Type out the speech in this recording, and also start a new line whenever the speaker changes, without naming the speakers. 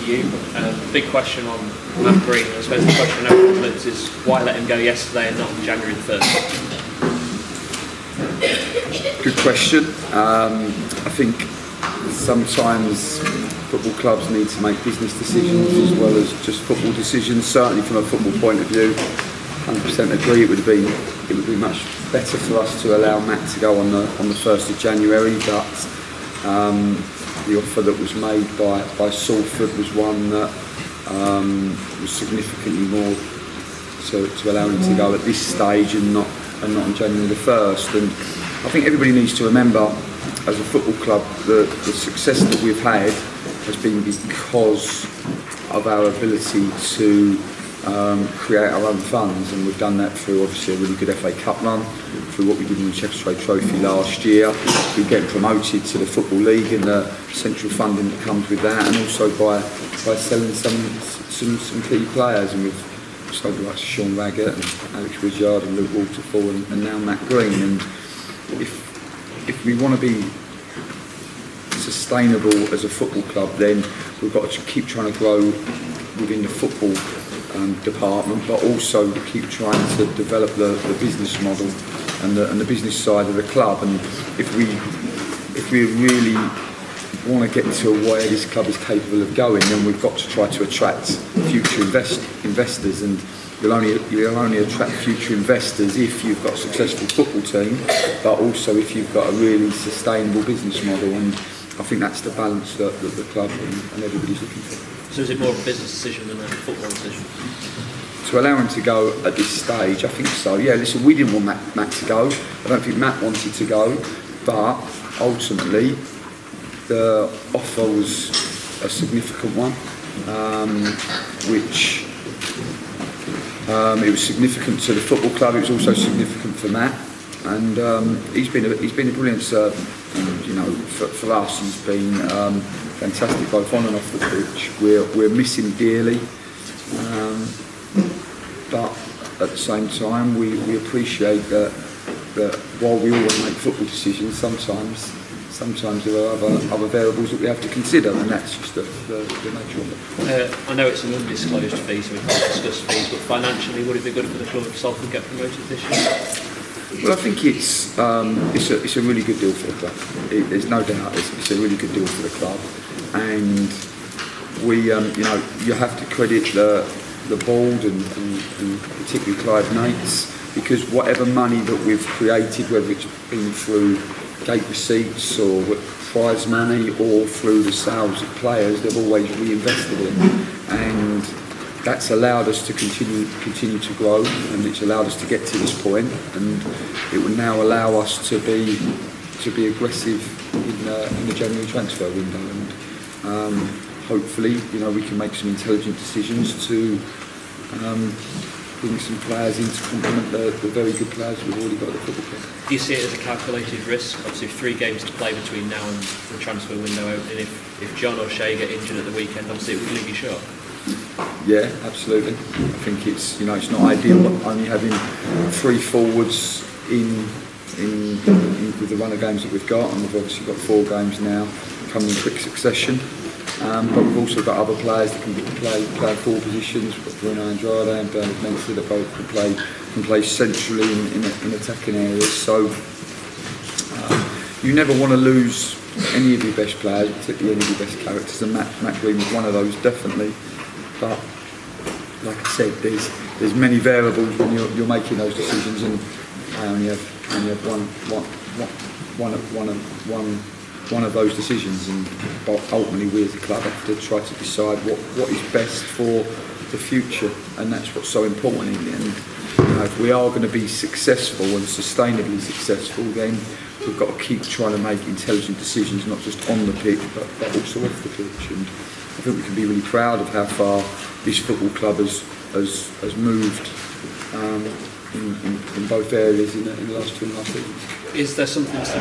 to you. Big question on Matt Green. I suppose the question everyone is why let him go yesterday and not on January the 3rd?
Good question. I think sometimes football clubs need to make business decisions as well as just football decisions. Certainly from a football point of view, 100% agree. It would be much better for us to allow Matt to go on the 1st of January, but the offer that was made by Salford was one that was significantly more to allow him to go at this stage and not on January the 1st. And I think everybody needs to remember, as a football club, the success that we've had has been because of our ability to create our own funds, and we've done that through obviously a really good FA Cup run, through what we did in the Chequers Trade Trophy last year, through getting promoted to the Football League and the central funding that comes with that, and also by selling some key players. And we've sold the likes of Sean Raggett and Alex Rizzard and Luke Waterfall and now Matt Green. And if we want to be sustainable as a football club, then we've got to keep trying to grow within the football department, but also keep trying to develop the business model and the business side of the club. And if we really want to get to where this club is capable of going, then we've got to try to attract future investors. And you'll only attract future investors if you've got a successful football team, but also if you've got a really sustainable business model. And I think that's the balance that the club and everybody's looking for.
So is it more of a business decision than a football decision?
To allow him to go at this stage, I think so. Yeah, listen, we didn't want Matt to go. I don't think Matt wanted to go, but ultimately the offer was a significant one, which it was significant to the football club. It was also significant for Matt, and he's been a brilliant servant. And, you know, for us, he's been fantastic both on and off the pitch. We're missing dearly, but at the same time, we appreciate that while we all want to make football decisions, sometimes there are other variables that we have to consider, and that's just the nature of it.
I know it's an undisclosed fee, so we can't discuss fees, but financially, would it be good for the club if Salford get promoted this year?
Well, I think it's a really good deal for the club. There's no doubt it's a really good deal for the club, and we you have to credit the board and particularly Clive Nates, because whatever money that we've created, whether it's been through gate receipts or prize money or through the sales of players, they've always reinvested in, and that's allowed us to continue to grow, and it's allowed us to get to this point, and it will now allow us to be aggressive in the January transfer window, and hopefully, you know, we can make some intelligent decisions to bring some players in to complement the very good players we've already got at the football club.
Do you see it as a calculated risk? Obviously 3 games to play between now and the transfer window opening. If John or Shay get injured at the weekend, obviously it would leave you short.
Yeah, absolutely. I think it's not ideal only having 3 forwards in with the run of games that we've got, and we've obviously got 4 games now coming in quick succession. But we've also got other players that can play 4 positions. We've got Bruno Andrade and Bernard Mensley that both can play centrally in attacking areas. So you never want to lose any of your best players, particularly any of your best characters, and Matt Green was one of those, definitely. But like I said, there's many variables when you're making those decisions, and I only have one of those decisions, and ultimately we as a club have to try to decide what is best for the future, and that's what's so important in the end. You know, if we are going to be successful and sustainably successful, then we've got to keep trying to make intelligent decisions, not just on the pitch but also off the pitch. And I think we can be really proud of how far this football club has moved in both areas in the last 2.5 seasons.
Is there something to